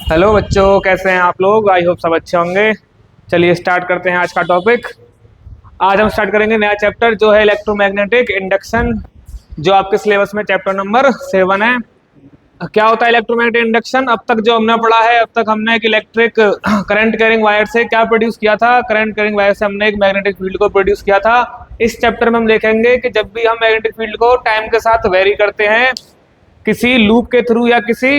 Hello बच्चों, कैसे हैं आप लोग। आई होप सब अच्छे होंगे। चलिए स्टार्ट करते हैं आज का टॉपिक। आज हम स्टार्ट करेंगे नया चैप्टर जो है इलेक्ट्रोमैग्नेटिक इंडक्शन, जो आपके सिलेबस में चैप्टर नंबर 7 है। क्या होता है इलेक्ट्रोमैग्नेटिक इंडक्शन? अब तक जो हमने पढ़ा है, अब तक हमने एक इलेक्ट्रिक करंट कैरिंग वायर से क्या प्रोड्यूस किया था? करंट कैरिंग वायर से हमने एक मैग्नेटिक फील्ड को प्रोड्यूस किया था। इस चैप्टर में हम देखेंगे कि जब भी हम मैग्नेटिक फील्ड को टाइम के साथ वेरी करते हैं किसी लूप के थ्रू या किसी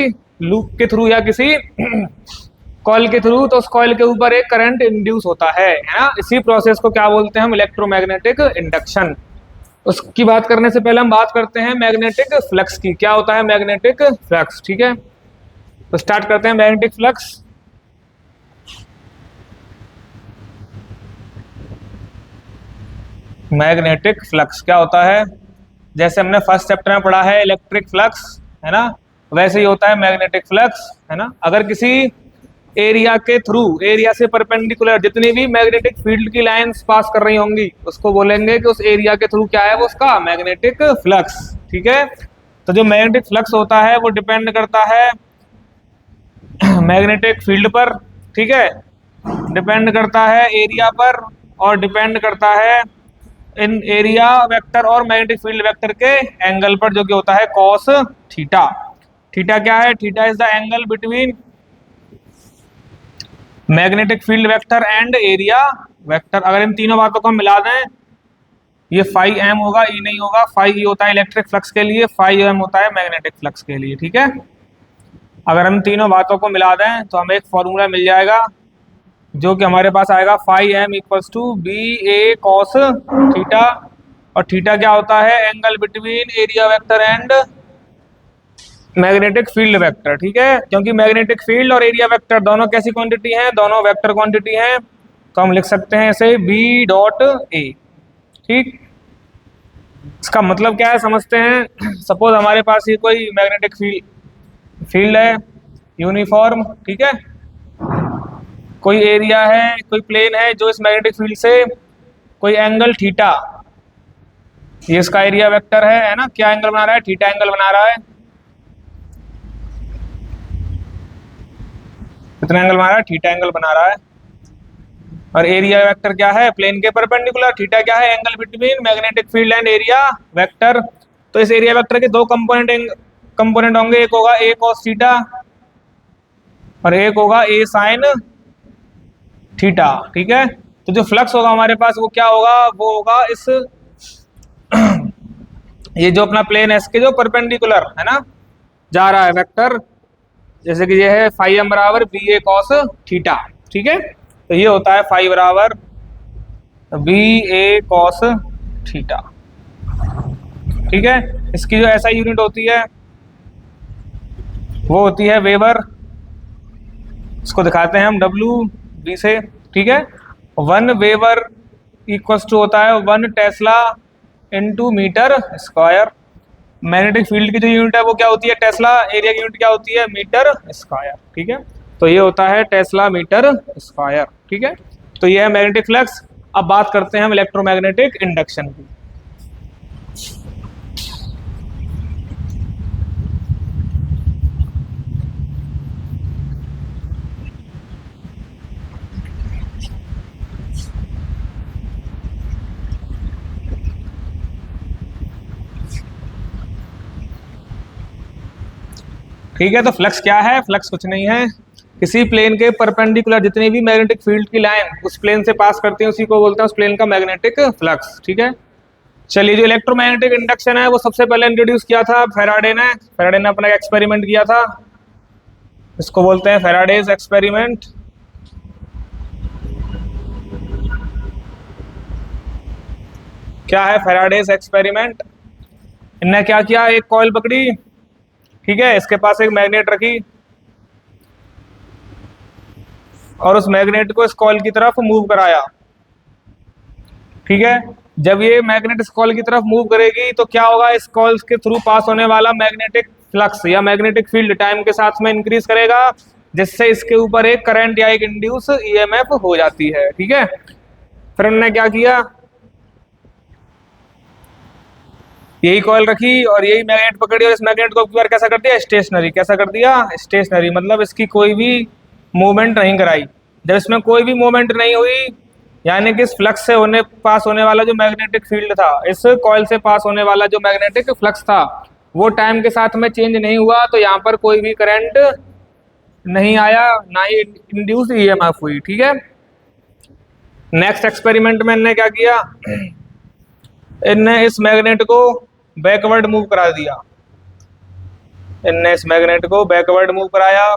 कॉइल के थ्रू, तो उस कॉइल के ऊपर एक करंट इंड्यूस होता है ना। इसी प्रोसेस को क्या बोलते हैं हम? Electromagnetic induction. उसकी बात करने से पहले हम बात करते हैं मैग्नेटिक फ्लक्स की। क्या होता है मैग्नेटिक फ्लक्स? ठीक है, तो स्टार्ट करते हैं मैग्नेटिक फ्लक्स। मैग्नेटिक फ्लक्स क्या होता है? जैसे हमने फर्स्ट चैप्टर में पढ़ा है इलेक्ट्रिक फ्लक्स, है ना, वैसे ही होता है मैग्नेटिक फ्लक्स, है ना। अगर किसी एरिया के थ्रू, एरिया से परपेंडिकुलर जितनी भी मैग्नेटिक फील्ड की लाइंस पास कर रही होंगी, उसको बोलेंगे कि उस एरिया के थ्रू क्या है, वो उसका मैग्नेटिक फ्लक्स। ठीक है, तो जो मैग्नेटिक फ्लक्स होता है वो डिपेंड करता है मैग्नेटिक फील्ड पर, ठीक है, डिपेंड करता है एरिया पर, और डिपेंड करता है इन एरिया वेक्टर और मैग्नेटिक फील्ड वेक्टर के एंगल पर, जो कि होता है कॉस थीटा। थीटा क्या है? Theta is the angle between magnetic field vector and area vector. अगर इन तीनों बातों को हम मिला दें, ये फाई एम होगा, ई नहीं होगा। फाई ई होता है इलेक्ट्रिक फ्लक्स के लिए, फाई एम होता है मैग्नेटिक फ्लक्स के लिए। ठीक है, अगर हम तीनों बातों को मिला दें तो हमें एक फॉर्मूला मिल जाएगा, जो कि हमारे पास आएगा phi M equals to B A cos theta. और थीटा क्या होता है? Angle between area vector and magnetic field vector. ठीक है, क्योंकि मैग्नेटिक फील्ड और एरिया वेक्टर दोनों कैसी क्वांटिटी हैं? दोनों वेक्टर क्वांटिटी हैं, तो हम लिख सकते हैं इसे बी डॉट ए। ठीक, इसका मतलब क्या है समझते हैं। सपोज हमारे पास ये कोई मैग्नेटिक फील्ड है यूनिफॉर्म, ठीक है, कोई एरिया है, कोई प्लेन है जो इस मैग्नेटिक फील्ड से कोई एंगल थीटा, ये इसका एरिया वेक्टर है ना, क्या एंगल बना रहा है? थीटा एंगल बना रहा है। कितना एंगल बना रहा है? थीटा एंगल बना रहा है। और एरिया वेक्टर क्या है? प्लेन के परपेंडिकुलर। थीटा क्या है? Angle between magnetic field and area vector. तो इस एरिया वेक्टर के दो कंपोनेंट होंगे, एक होगा ए कॉस थीटा और एक होगा ए साइन थीटा। ठीक है, तो जो फ्लक्स होगा हमारे पास वो क्या होगा? वो होगा इस ये जो अपना प्लेन एस के जो परपेंडिकुलर है ना जा रहा है वेक्टर, जैसे कि ये है फाई एम बराबर बी ए कॉस थीटा। ठीक है, तो ये होता है फाई बराबर बी ए कॉस थीटा। ठीक है, इसकी जो ऐसा यूनिट होती है वो होती है वेबर। इसको दिखाते हैं हम डब्ल्यू बी से। ठीक है, 1 वेबर इक्वल्स टू होता है 1 tesla into meter square. Magnetic field की जो यूनिट है वो क्या होती है? टेस्ला। एरिया की यूनिट क्या होती है? Meter square. ठीक है, तो ये होता है टेस्ला मीटर स्क्वायर। ठीक है, तो ये है मैग्नेटिक फ्लक्स। अब बात करते हैं हम इलेक्ट्रोमैग्नेटिक इंडक्शन की। ठीक है, तो फ्लक्स क्या है? फ्लक्स कुछ नहीं है, किसी प्लेन के परपेंडिकुलर जितनी भी मैग्नेटिक फील्ड की लाइन उस प्लेन से पास करती है उसी को बोलते हैं उस प्लेन का मैग्नेटिक फ्लक्स। ठीक है, चलिए, जो इलेक्ट्रोमैग्नेटिक इंडक्शन है वो सबसे पहले इंट्रोड्यूस किया था फेराडे ने अपना एक्सपेरिमेंट किया था, इसको बोलते हैं फेराडेज एक्सपेरिमेंट। क्या है फेराडेज एक्सपेरिमेंट? इनने क्या किया? एक कॉइल पकड़ी, ठीक है, इसके पास एक मैग्नेट रखी और उस मैग्नेट को इस कॉइल की तरफ मूव कराया। ठीक है, जब ये मैग्नेट इस कॉइल की तरफ मूव करेगी तो क्या होगा? इस कॉइल के थ्रू पास होने वाला मैग्नेटिक फ्लक्स या मैग्नेटिक फील्ड टाइम के साथ में इंक्रीज करेगा, जिससे इसके ऊपर एक करंट या एक इंड्यूस ईएमएफ हो जाती है। ठीक है, फिर उन्होंने क्या किया? यही कॉइल रखी और यही मैग्नेट पकड़ी और इस मैग्नेट को बार कैसा कर दिया, स्टेशनरी। कैसा कर दिया, स्टेशनरी, मतलब इसकी कोई भी मूवमेंट नहीं कराई। जब इसमें कोई भी मूवमेंट नहीं हुई, यानी कि इस फ्लक्स से पास होने वाला जो मैग्नेटिक फील्ड था, इस कॉइल से पास होने वाला जो मैग्नेटिक फ्लक्स था, वो टाइम के साथ में चेंज नहीं हुआ, तो यहाँ पर कोई भी करंट नहीं आया, ना ही इंड्यूस्ड ईएमएफ हुई। ठीक है। नेक्स्ट एक्सपेरिमेंट में इनने क्या किया, इनने इस मैग्नेट को बैकवर्ड मूव करा दिया। इनने इस मैग्नेट को बैकवर्ड मूव कराया,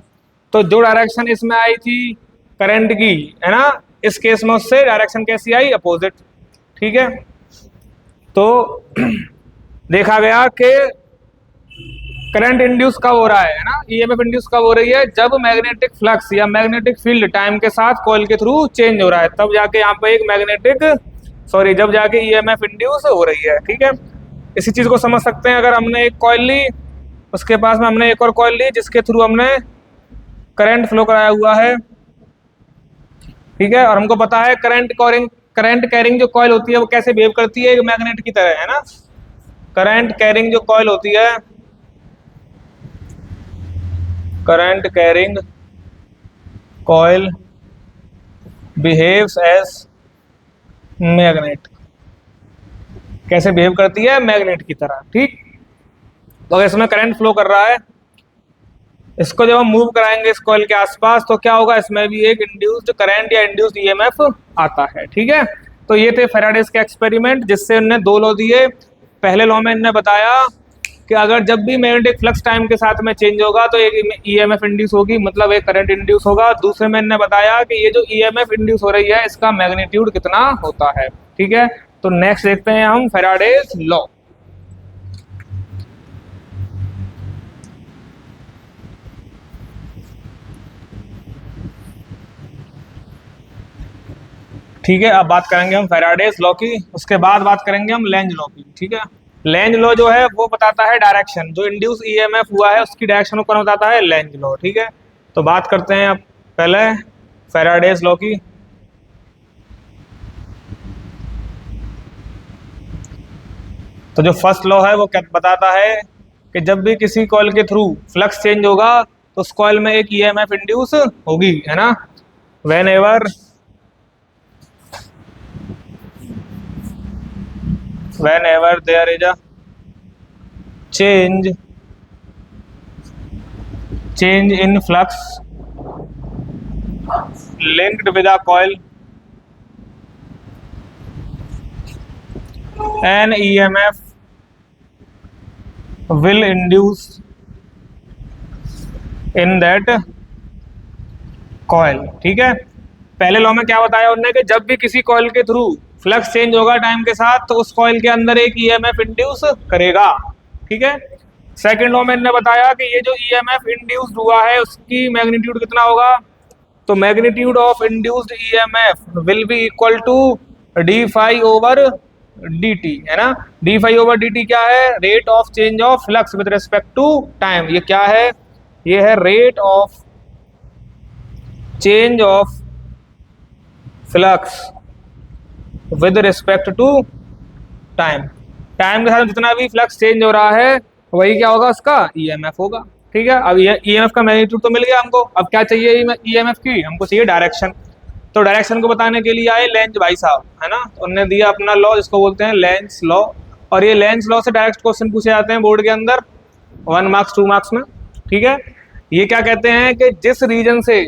तो जो डायरेक्शन इसमें आई थी करंट की, है ना, इस केस में उससे डायरेक्शन कैसी आई, अपोजिट। ठीक है। तो देखा गया कि करंट इंड्यूस कब हो रहा है ना, ईएमएफ इंड्यूस कब हो रही है, जब मैग्नेटिक फ्लक्स या मैग्नेटिक फील्ड टाइम के साथ कॉइल के थ्रू चेंज हो रहा है, तब जाके यहाँ पे एक जब जाके ईएमएफ इंड्यूस हो रही है। ठीक है। इसी चीज को समझ सकते हैं, अगर हमने एक कॉइल ली, उसके पास में हमने एक और कॉइल ली जिसके थ्रू हमने करंट फ्लो कराया हुआ है। ठीक है। और हमको पता है करंट कैरिंग जो कॉइल होती है वो कैसे बिहेव करती है, एक मैग्नेट की तरह, है ना। करंट कैरिंग जो कॉइल होती है, current carrying coil behaves as magnet. कैसे बिहेव करती है, मैग्नेट की तरह। ठीक। तो अगर इसमें करंट फ्लो कर रहा है, इसको जब हम मूव कराएंगे इस कॉइल के आसपास, तो क्या होगा, इसमें भी एक इंड्यूस्ड करंट या इंड्यूस्ड ईएमएफ आता है। ठीक है। तो ये थे फैराडेज के एक्सपेरिमेंट, जिससे उन्होंने दो लॉ दिए। पहले लॉ में इन्होंने बताया कि अगर जब भी मैग्नेटिक फ्लक्स टाइम के साथ में चेंज होगा तो एक ईएमएफ इंड्यूस होगी, मतलब एक करंट इंड्यूस होगा। दूसरे में इन्होंने बताया कि ये जो ईएमएफ इंड्यूस हो रही है, इसका मैग्नीट्यूड कितना होता है। ठीक है। तो नेक्स्ट देखते हैं हम फैराडेज लॉ। ठीक है। अब बात करेंगे हम फैराडेज लॉ की, उसके बाद बात करेंगे हम लेंज लॉ की। ठीक है। लेंज लॉ जो है वो बताता है डायरेक्शन, जो इंड्यूस ईएमएफ हुआ है उसकी डायरेक्शन को कौन बताता है, लेंज लॉ। ठीक है। तो बात करते हैं अब पहले फैराडेज लॉ की। तो जो फर्स्ट लॉ है वो क्या बताता है कि जब भी किसी कॉइल के थ्रू फ्लक्स चेंज होगा तो उस कॉइल में एक ईएमएफ इंड्यूस होगी, है ना। When ever there is a change in flux linked with a coil, an EMF will induce in that coil। ठीक है। पहले लॉ में क्या बताया उन्होंने कि जब भी किसी कॉइल के थ्रू फ्लक्स चेंज होगा टाइम के साथ, तो उस कॉइल के अंदर एक ईएमएफ इंड्यूस करेगा। ठीक है। सेकंड लॉ में इन्होंने बताया कि ये जो ईएमएफ इंड्यूस्ड हुआ है उसकी मैग्नीट्यूड कितना होगा, तो magnitude of induced EMF will be equal to D phi over dt, है ना। डी फाई ओवर dt क्या है, rate of change of flux with respect to time. ये क्या है, ये है rate of change of flux with respect to time. Time के साथ जितना भी फ्लक्स चेंज हो रहा है वही क्या होगा, उसका ईएमएफ होगा। ठीक है। अब ये ईएमएफ का मैग्नीट्यूड तो मिल गया हमको, अब क्या चाहिए ईएमएफ की, हमको चाहिए डायरेक्शन। तो डायरेक्शन को बताने के लिए आए लेंज भाई साहब, है ना। तो उन्होंने दिया अपना लॉ जिसको बोलते हैं लेंज लॉ, और ये लेंज लॉ से डायरेक्ट क्वेश्चन पूछे जाते हैं बोर्ड के अंदर 1 मार्क्स 2 मार्क्स में। ठीक है। ये क्या कहते हैं कि जिस रीजन से,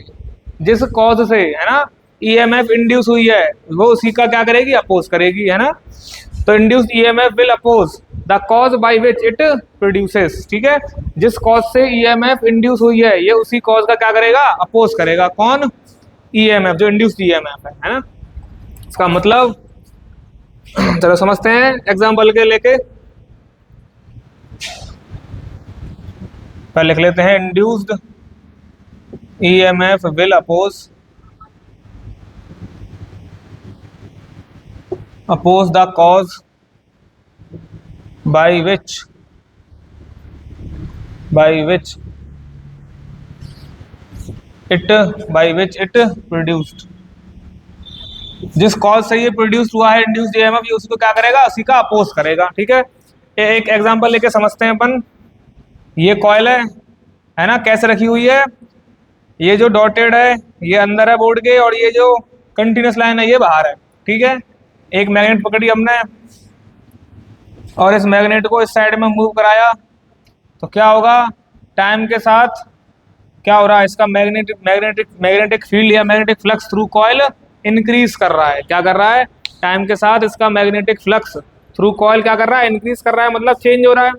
जिस कॉज से, है ना, ईएमएफ इंड्यूस हुई है वो उसी का क्या करेगी, अपोज करेगी, है ना। तो induced EMF will oppose the cause by which it produces. ठीक है। जिस कॉज से ईएमएफ इंड्यूस हुई है ये उसी कॉज का क्या करेगा, अपोज करेगा। कौन, ईएमएफ, जो इंड्यूस्ड ईएमएफ है ना। इसका मतलब चलो समझते हैं एग्जांपल के लेके। पहले लिख लेते हैं induced EMF will oppose the cause by which it produced। जिस कॉज से ये प्रोड्यूस हुआ है इंड्यूस्ड ईएमएफ, ये उसी को क्या करेगा, उसी का अपोज करेगा। ठीक है। एक एग्जांपल लेके समझते हैं अपन। ये कॉइल है ना, कैसे रखी हुई है, ये जो डॉटेड है ये अंदर है बोर्ड के, और ये जो कंटिन्यूस लाइन है ये बाहर है, ठीक है। एक मैग्नेट पकड़ी हमने और इस मैग्नेट को इस साइड में मूव कराया, तो क्या होगा, टाइम के साथ क्या हो रहा है, इसका मैग्नेटिक मैग्नेटिक मैग्नेटिक फील्ड या magnetic flux through coil increase कर रहा है। क्या कर रहा है, टाइम के साथ इसका मैग्नेटिक फ्लक्स थ्रू कॉइल क्या कर रहा है, इंक्रीज कर रहा है, मतलब चेंज हो रहा है।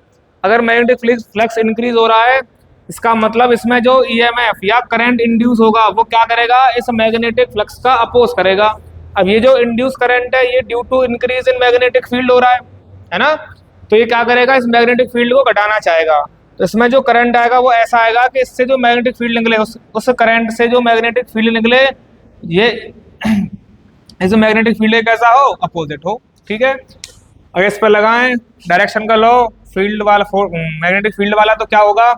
अगर मैग्नेटिक फ्लक्स इंक्रीज हो रहा है, इसका मतलब इसमें जो ईएमएफ या करंट इंड्यूस होगा वो क्या करेगा, इस मैग्नेटिक फ्लक्स का अपोज करेगा। अब ये जो इंड्यूस करंट है ये due to increase in magnetic field हो रहा है ना, तो ये क्या करेगा, इस मैग्नेटिक फील्ड को घटाना चाहेगा। तो इसमें जो करंट आएगा वो ऐसा आएगा कि इससे जो मैग्नेटिक फील्ड निकले उस करंट से जो मैग्नेटिक फील्ड निकले ये इस मैग्नेटिक फील्ड कैसा हो, अपोजिट हो, ठीक है। अगर इस पर लगाएं डायरेक्शन का लॉ फील्ड वाला मैग्नेटिक फील्ड वाला, तो क्या होगा,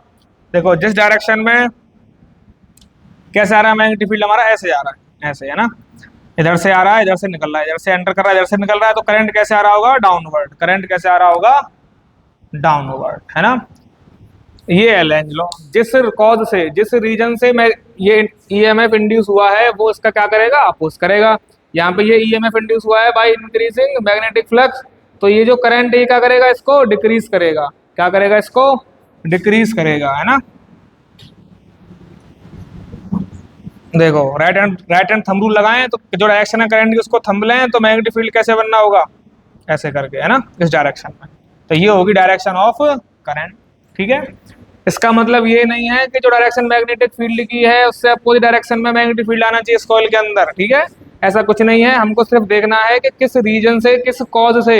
देखो जिस डायरेक्शन में कैसे आ रहा है मैग्नेटिक फील्ड हमारा, ऐसे आ रहा है, ऐसे है ना, इधर से आ रहा है, इधर से निकल रहा है, इधर से एंटर कर रहा है, इधर से निकल रहा है, तो करंट कैसे आ रहा होगा, डाउनवर्ड। करंट कैसे आ रहा होगा, डाउनवर्ड, है ना। ये है लेंज लॉ, जिस कॉज से जिस रीजन से मैं ये ईएमएफ इंड्यूस हुआ है वो इसका क्या करेगा, अपोज करेगा। यहाँ पे ये ईएमएफ इंड्यूस हुआ है बाय इंक्रीजिंग मैग्नेटिक फ्लक्स, तो ये जो करंट ये क्या करेगा, इसको डिक्रीज करेगा। क्या करेगा, इसको डिक्रीज करेगा, है ना। देखो राइट हैंड थंब रूल लगाएं तो जो डायरेक्शन है करंट की उसको थंब लें, तो मैग्नेटिक फील्ड कैसे बनना होगा, ऐसे करके, है ना, इस डायरेक्शन में। तो ये होगी डायरेक्शन ऑफ करंट, ठीक है। इसका मतलब ये नहीं है कि जो डायरेक्शन मैग्नेटिक फील्ड की है उससे अपोजिट डायरेक्शन में मैग्नेटिक फील्ड आना चाहिए इस कॉइल के अंदर, ठीक है। ऐसा कुछ नहीं है, हमको सिर्फ देखना है कि किस रीजन से, किस कॉज से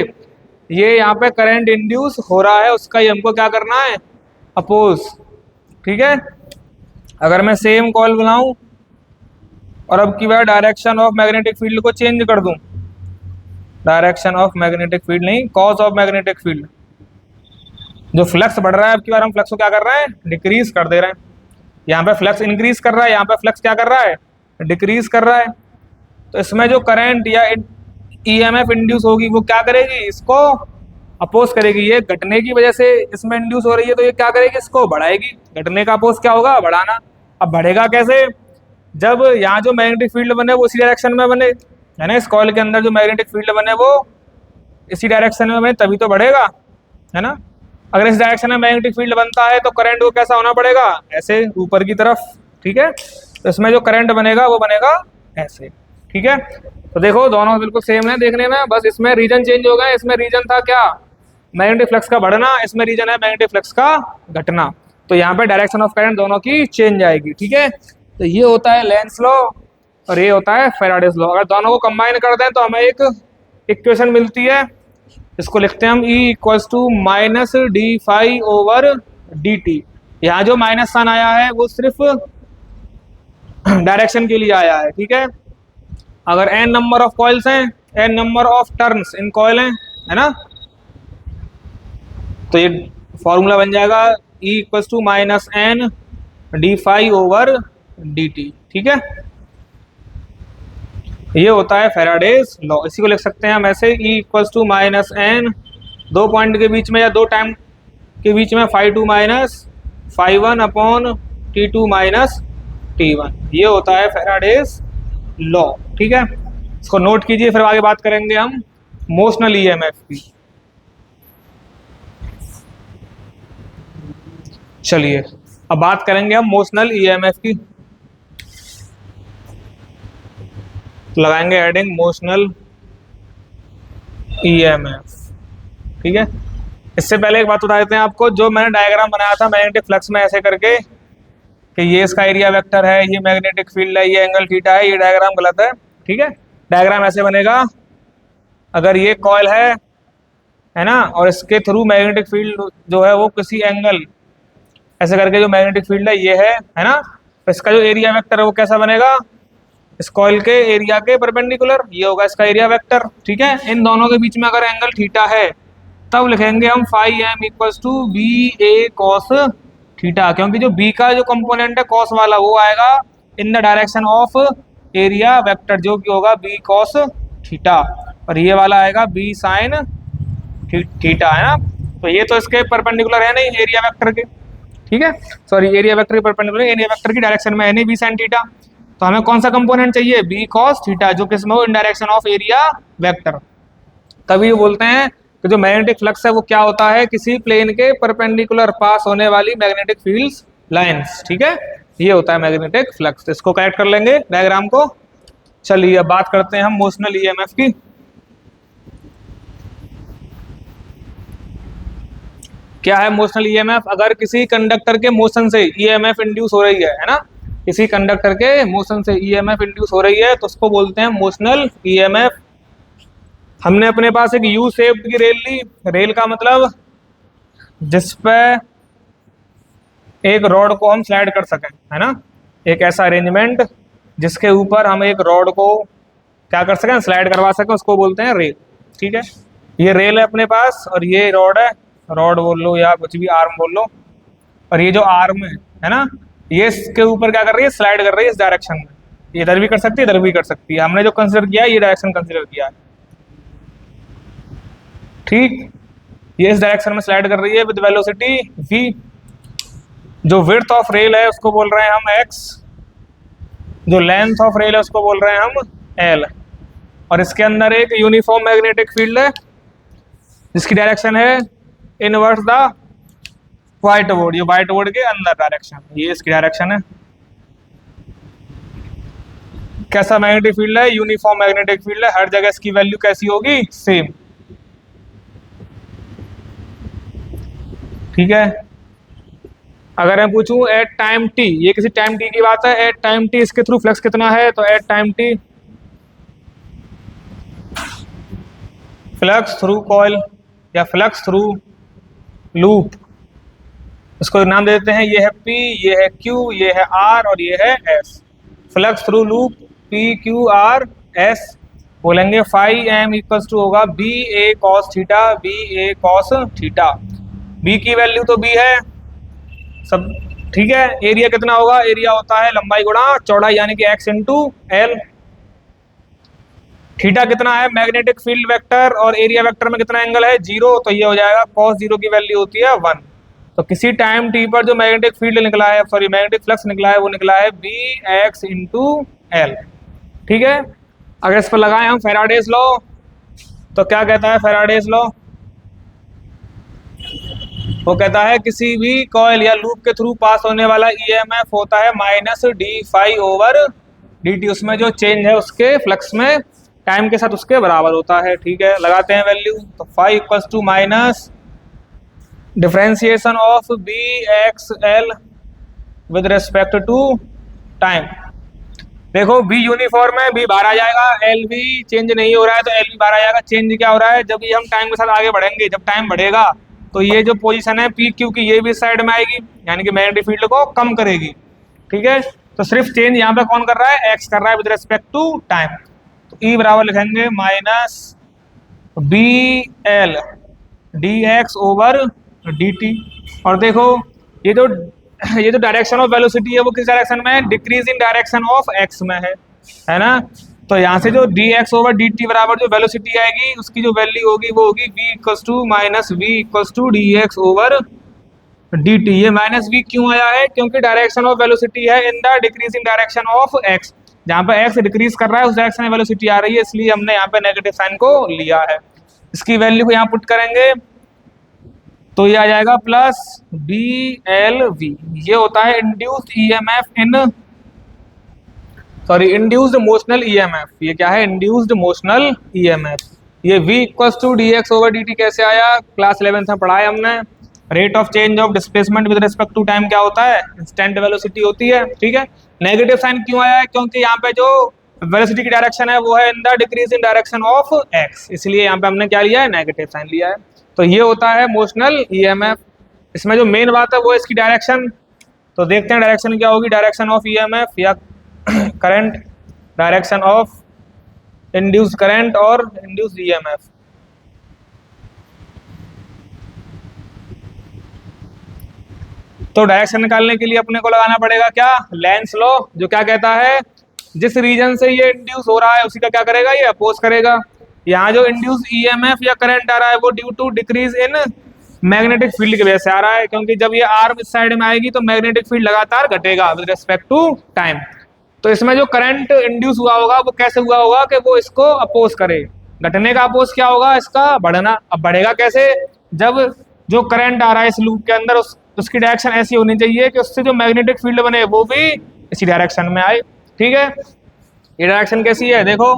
ये यहाँ पे करंट इंड्यूस हो रहा है, उसका ही हमको क्या करना है, अपोज, ठीक है। अगर मैं सेम कॉइल बनाऊं और अब की बार डायरेक्शन ऑफ मैग्नेटिक फील्ड को चेंज कर दूं, डायरेक्शन ऑफ मैग्नेटिक फील्ड नहीं, कॉज ऑफ मैग्नेटिक फील्ड, जो फ्लक्स बढ़ रहा है अब की बार हम फ्लक्स को क्या कर रहे हैं, डिक्रीज कर दे रहे हैं। यहाँ पे फ्लक्स इंक्रीज कर रहा है, यहाँ पे फ्लक्स क्या कर रहा है, डिक्रीज कर रहा है। तो इसमें जो करंट या ईएमएफ इंड्यूस होगी वो क्या करेगी, इसको अपोज करेगी। ये घटने की वजह से इसमें इंड्यूस हो रही है, तो ये क्या करेगी, इसको बढ़ाएगी। घटने का अपोज क्या होगा, बढ़ाना। अब बढ़ेगा कैसे, जब यहाँ जो मैग्नेटिक फील्ड बने वो इसी डायरेक्शन में बने, है ना, इस कॉइल के अंदर जो मैग्नेटिक फील्ड बने वो इसी डायरेक्शन में बने, तभी तो बढ़ेगा, है ना। अगर इस डायरेक्शन में मैग्नेटिक फील्ड बनता है तो करंट को कैसा होना पड़ेगा, ऐसे ऊपर की तरफ, ठीक है। तो इसमें जो करंट बनेगा वो बनेगा ऐसे, ठीक है। तो देखो दोनों बिल्कुल सेम है देखने में, बस इसमें रीजन चेंज हो गया। इसमें रीजन था क्या, मैग्नेटिक फ्लक्स का बढ़ना, इसमें रीजन है मैग्नेटिक फ्लक्स का घटना। तो यहाँ पे डायरेक्शन ऑफ करंट दोनों की चेंज आएगी, ठीक है। तो ये होता है लेंज लॉ और ये होता है फैराडेज लॉ। अगर दोनों को कंबाइन कर दें तो हमें एक इक्वेशन मिलती है, इसको लिखते हैं हम E equals to minus d phi over d t. यहाँ जो माइनस साइन आया है वो सिर्फ डायरेक्शन के लिए आया है, ठीक है। अगर n नंबर ऑफ कॉइल्स हैं, n number of turns in coil हैं, है ना, तो ये फॉर्मूला बन जाएगा E equals to minus n d phi over d t, ठीक है। ये होता है फैराडेज लॉ। इसी को लिख सकते हैं हम ऐसे, E equals to minus n, दो पॉइंट के बीच में या दो टाइम के बीच में phi two minus phi one upon t two minus t one. ये होता है फैराडेज लॉ, ठीक है। इसको नोट कीजिए, फिर आगे बात करेंगे हम मोशनल ईएमएफ की। चलिए अब बात करेंगे हम मोशनल ईएमएफ की। लगाएंगे हेडिंग मोशनल ईएमएफ, ठीक है। इससे पहले एक बात बता देते हैं आपको, जो मैंने डायग्राम बनाया था मैग्नेटिक फ्लक्स में ऐसे करके कि ये इसका एरिया वेक्टर है, ये मैग्नेटिक फील्ड है, ये एंगल थीटा है, ये डायग्राम गलत है, ठीक है। डायग्राम ऐसे बनेगा, अगर ये कॉइल है ना, और इसके थ्रू मैग्नेटिक फील्ड जो है वो किसी एंगल ऐसे करके जो मैग्नेटिक फील्ड है ये है ना, तो इसका जो एरिया वेक्टर है वो कैसा बनेगा, इस कॉइल के एरिया के परपेंडिकुलर, ये होगा इसका एरिया वेक्टर, ठीक है। इन दोनों के बीच में अगर एंगल थीटा है तब लिखेंगे हम phi M equals to B A cos theta, क्योंकि जो बी का जो कंपोनेंट है कॉस वाला वो आएगा in the direction of area vector, जो कि होगा बी कॉस थीटा, और ये वाला आएगा बी साइन थीटा, है ना। तो ये तो इसके परपेंडिकुलर है नहीं एरिया वेक्टर के, ठीक है, सॉरी एरिया वेक्टर के परपेंडिकुलर, एरिया वेक्टर की डायरेक्शन में है नहीं बी साइन थीटा। तो हमें कौन सा कंपोनेंट चाहिए, बी कॉस थीटा, जो किसमें हो, इन डायरेक्शन ऑफ एरिया वेक्टर। तभी बोलते हैं कि जो मैग्नेटिक फ्लक्स है वो क्या होता है, किसी प्लेन के परपेंडिकुलर पास होने वाली मैग्नेटिक फील्ड्स लाइंस, ठीक है, ये होता है मैग्नेटिक फ्लक्स। इसको करेक्ट कर लेंगे डायग्राम को। चलिए अब बात करते हैं हम मोशनल ईएमएफ की। क्या है मोशनल ईएमएफ, अगर किसी कंडक्टर के मोशन से ईएमएफ इंड्यूस हो रही है ना, किसी कंडक्टर के मोशन से ईएमएफ इंड्यूस हो रही है तो उसको बोलते हैं मोशनल ईएमएफ। हमने अपने पास एक यू शेप्ड की रेल ली, रेल का मतलब जिस पे एक रॉड को हम स्लाइड कर सकें, है ना, एक ऐसा अरेंजमेंट जिसके ऊपर हम एक रॉड को क्या कर सकें, स्लाइड करवा सकें, उसको बोलते हैं रेल, ठीक है। ये रेल है अपने पास और ये रॉड है, रॉड बोल लो या कुछ भी आर्म बोल लो, और ये जो आर्म है ना, ये इसके ऊपर क्या कर रही है, स्लाइड कर रही है इस डायरेक्शन में, ये इधर भी कर सकती है इधर भी कर सकती है, हमने जो कंसिडर किया है ये डायरेक्शन कंसिडर किया है, ठीक। ये इस डायरेक्शन में स्लाइड कर रही है विद वेलोसिटी v। जो विड्थ ऑफ रेल है उसको बोल रहे हैं हम x, जो लेंथ ऑफ रेल है उसको बोल रहे हैं हम l, और इसके अंदर एक यूनिफॉर्म मैग्नेटिक फील्ड है जिसकी डायरेक्शन है इनवर्स द व्हाइट बोर्ड, ये व्हाइट बोर्ड के अंदर डायरेक्शन, ये इसकी डायरेक्शन है। कैसा मैग्नेटिक फील्ड है, यूनिफॉर्म मैग्नेटिक फील्ड है, हर जगह इसकी वैल्यू कैसी होगी, सेम, ठीक है। अगर मैं पूछूं एट टाइम टी, ये किसी टाइम टी की बात है, एट टाइम टी इसके थ्रू फ्लक्स कितना है, तो at time t flux through coil या फ्लक्स थ्रू लूप, इसको नाम दे देते हैं, ये है P, ये है Q, ये है R और ये है S। Flux through loop P Q R S बोलेंगे, फाई एम इक्वल्स टू होगा B A cos theta, B A cos theta. B की वैल्यू तो बी है सब, ठीक है। एरिया कितना होगा, एरिया होता है लंबाई गुणा चौड़ाई यानी कि x इंटू एल। थीटा कितना है, मैग्नेटिक फील्ड वेक्टर और एरिया वेक्टर में कितना एंगल है, 0, तो ये हो जाएगा cos 0 की वैल्यू होती है 1। तो किसी टाइम t पर जो मैग्नेटिक फील्ड निकला है, सॉरी मैग्नेटिक फ्लक्स निकला है, वो निकला है बी एक्स इंटू एल, ठीक है। अगर इस पर लगाएं हम फैराडेज लॉ, तो क्या कहता है फैराडेज लॉ, वो कहता है किसी भी कॉइल या लूप के थ्रू पास होने वाला ईएमएफ होता है minus d phi over d t, उसमें जो चेंज है उसके फ्लक्स में टाइम के साथ उसके बराबर होता है, ठीक है। लगाते हैं वैल्यू, तो phi equals to minus differentiation of B x l with respect to time. देखो बी यूनिफॉर्म है, बी बाहर आ जाएगा, एल भी चेंज नहीं हो रहा है तो एल भी बाहर आ जाएगा। चेंज क्या हो रहा है, जब ये हम टाइम के साथ आगे बढ़ेंगे, जब टाइम बढ़ेगा तो ये जो पोजीशन है पी क्यू की ये भी साइड में आएगी, यानी कि मैग्नेटिक फील्ड को कम करेगी, ठीक है। तो सिर्फ चेंज यहाँ पे कौन कर रहा है, एक्स कर रहा है विद रिस्पेक्ट टू टाइम। तो ई बराबर लिखेंगे minus B l d x over d t. और देखो ये जो डायरेक्शन ऑफ वेलोसिटी है वो किस डायरेक्शन में है, decrease in direction of x में है ना। तो यहाँ से जो D x over d T बराबर जो वेलोसिटी आएगी उसकी जो वैल्यू होगी वो होगी v equals to minus v equals to d x over d t. ये माइनस वी क्यों आया है, क्योंकि डायरेक्शन ऑफ वेलोसिटी है in the decreasing direction of x, जहाँ पे एक्स डिक्रीज कर रहा है उस डायरेक्शन में वेलोसिटी आ रही है, इसलिए हमने यहाँ पे नेगेटिव साइन को लिया है। इसकी वैल्यू को यहाँ पुट करेंगे तो ये आ जाएगा प्लस बी एल वी। ये होता है induced EMF in, sorry induced motional EMF. ये क्या है, इंड्यूस्ड मोशनल ईएमएफ। ये v equals to d x over d t कैसे आया, क्लास 11th में पढ़ा है हमने। Rate of change of displacement with respect to time क्या होता है, इंस्टेंट वेलोसिटी होती है, ठीक है। नेगेटिव साइन क्यों आया है, क्योंकि यहाँ पे जो वेलोसिटी की डायरेक्शन है वो है in the decrease in direction of x, इसलिए यहाँ पे हमने क्या लिया है, नेगेटिव साइन लिया है। तो ये होता है मोशनल ईएमएफ। इसमें जो मेन बात है वो इसकी डायरेक्शन, तो देखते हैं डायरेक्शन क्या होगी, डायरेक्शन ऑफ ईएमएफ या current, direction of induced current और इंड्यूस्ड ईएमएफ। तो डायरेक्शन निकालने के लिए अपने को लगाना पड़ेगा क्या, लेंस लॉ, जो क्या कहता है जिस रीजन से ये इंड्यूस हो रहा है उसी का क्या करेगा, ये अपोज करेगा। यहाँ जो इंड्यूस ईएमएफ या करंट आ रहा है वो due to decrease in magnetic field की वजह से आ रहा है, क्योंकि जब ये आर्म इस साइड में आएगी तो मैग्नेटिक फील्ड लगातार घटेगा विद रिस्पेक्ट टू टाइम। तो इसमें जो करंट इंड्यूस हुआ होगा वो कैसे हुआ होगा कि वो इसको अपोज करे। घटने का अपोज क्या होगा, इसका बढ़ना। अब बढ़ेगा कैसे, जब जो करंट आ रहा है इस लूप के अंदर उसकी डायरेक्शन ऐसी होनी चाहिए कि उससे जो मैग्नेटिक फील्ड बने वो भी इसी डायरेक्शन में आए। ठीक है, ये डायरेक्शन कैसी है देखो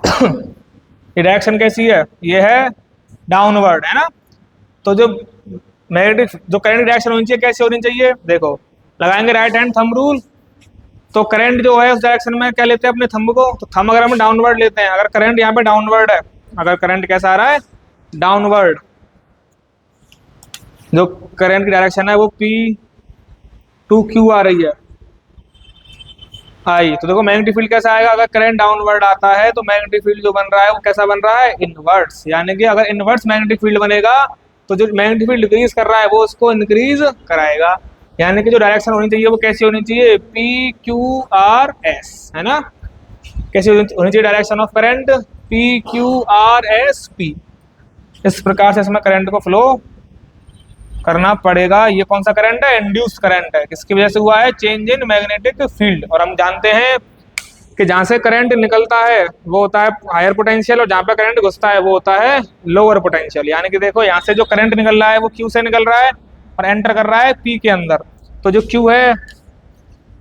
ये डायरेक्शन कैसी है, ये है डाउनवर्ड, है ना। तो जो मैग्नेटिक जो करंट की डायरेक्शन होनी चाहिए कैसी होनी चाहिए, देखो लगाएंगे राइट हैंड थंब रूल। तो करंट जो है उस डायरेक्शन में क्या लेते हैं अपने थंब को, तो थंब अगर हम डाउनवर्ड लेते हैं, अगर करंट यहाँ पे डाउनवर्ड है, अगर करंट कैसा आ रहा है डाउनवर्ड, जो करंट की डायरेक्शन है वो P2Q आ रही है आई, तो देखो मैग्नेटिक फील्ड कैसा आएगा, अगर करंट डाउनवर्ड आता है तो मैग्नेटिक फील्ड जो बन रहा है वो कैसा बन रहा है, इनवर्स। यानी कि अगर इनवर्स मैग्नेटिक फील्ड बनेगा तो जो मैग्नेटिक फील्ड डिक्रीज कर रहा है वो उसको इंक्रीज कराएगा। यानी कि जो डायरेक्शन होनी चाहिए वो कैसी होनी चाहिए, PQRS, है ना। कैसी होनी चाहिए डायरेक्शन ऑफ करंट, PQRSP। इस प्रकार से इसमें करंट को फ्लो करना पड़ेगा। ये कौन सा करंट है, इंड्यूस्ड करंट है, किसकी वजह से हुआ है, चेंज इन मैग्नेटिक फील्ड। और हम जानते हैं कि जहां से करंट निकलता है वो होता है हायर पोटेंशियल, और जहां पे करंट घुसता है वो होता है लोअर पोटेंशियल। यानी कि देखो यहाँ से जो करंट निकल रहा है वो Q से निकल रहा है और एंटर कर रहा है P के अंदर, तो जो Q है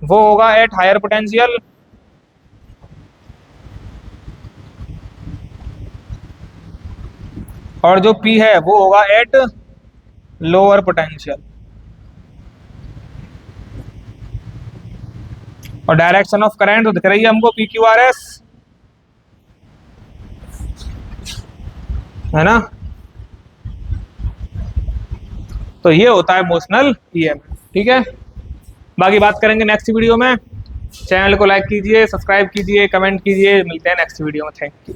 वो होगा एट हायर पोटेंशियल, और जो P है वो होगा एट लोअर पोटेंशियल। और डायरेक्शन ऑफ करंट तो दिख रही है हमको PQRS, है ना। तो ये होता है मोशनल EMF। ठीक है, बाकी बात करेंगे नेक्स्ट वीडियो में। चैनल को लाइक कीजिए, सब्सक्राइब कीजिए, कमेंट कीजिए। मिलते हैं नेक्स्ट वीडियो में। Thank you.